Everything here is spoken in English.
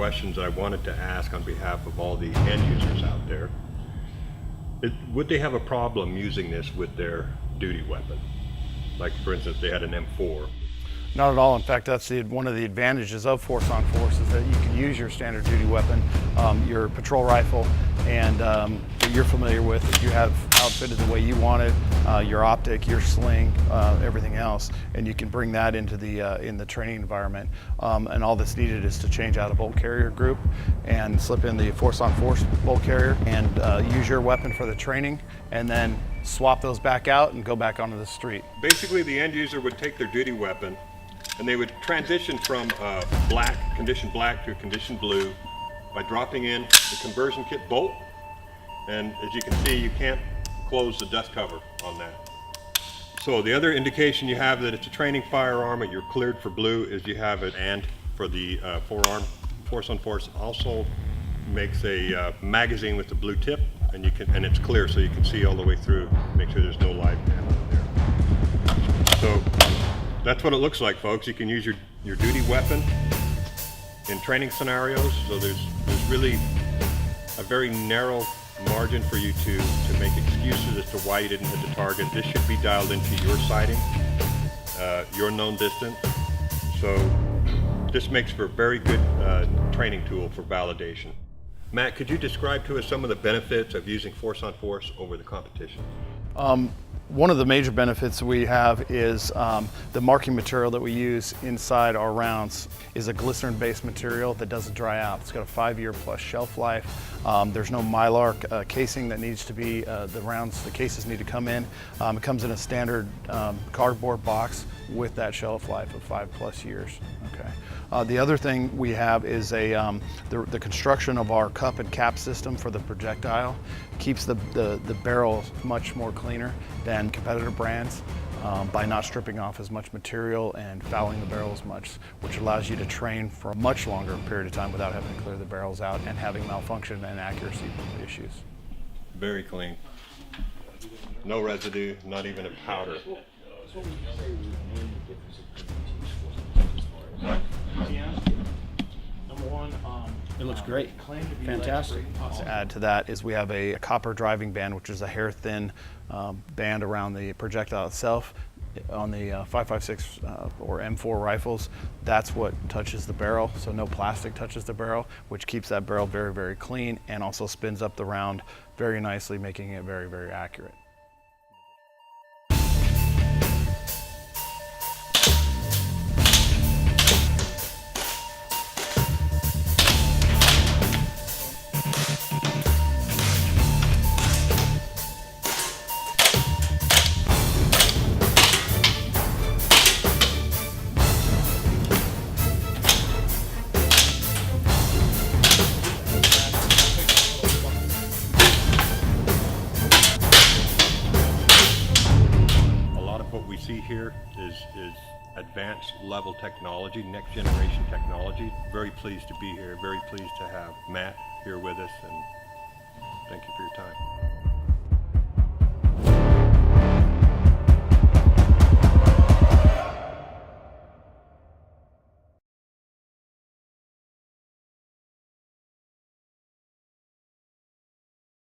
questions I wanted to ask on behalf of all the end users out there. Would they have a problem using this with their duty weapon? Like, for instance, they had an M4. Not at all. In fact, that's one of the advantages of force on force is that you can use your standard duty weapon, your patrol rifle, and that you're familiar with, that you have outfitted the way you want it, your optic, your sling, everything else, and you can bring that into the in the training environment. And all that's needed is to change out a bolt carrier group and slip in the force on force bolt carrier and use your weapon for the training, and then swap those back out and go back onto the street. Basically, the end user would take their duty weapon and they would transition from condition black to condition blue by dropping in the conversion kit bolt. And as you can see, you can't close the dust cover on that. So the other indication you have that it's a training firearm and you're cleared for blue is you have it, and for the forearm, force on force also makes a magazine with the blue tip, and it's clear so you can see all the way through, make sure there's no live ammo there. So that's what it looks like, folks. You can use your duty weapon in training scenarios, so there's really a very narrow margin for you to make excuses as to why you didn't hit the target. This should be dialed into your sighting, your known distance. So this makes for a very good training tool for validation. Matt, could you describe to us some of the benefits of using force on force over the competition? One of the major benefits we have is the marking material that we use inside our rounds is a glycerin-based material that doesn't dry out. It's got a 5-year plus shelf life. There's no Mylar casing that needs to be, the cases need to come in. It comes in a standard cardboard box with that shelf life of 5+ years. Okay. The other thing we have is the construction of our cup and cap system for the projectile keeps the barrel much more cleaner than competitor brands by not stripping off as much material and fouling the barrel as much, which allows you to train for a much longer period of time without having to clear the barrels out and having malfunction and accuracy issues. Very clean. No residue, not even a powder. It looks great. Fantastic. To add to that is we have a copper driving band, which is a hair-thin band around the projectile itself. On the 5.56 or M4 rifles, that's what touches the barrel, so no plastic touches the barrel, which keeps that barrel very, very clean and also spins up the round very nicely, making it very, very accurate. What we see here is advanced level technology, next generation technology. Very pleased to be here, very pleased to have Matt here with us, and thank you for your time.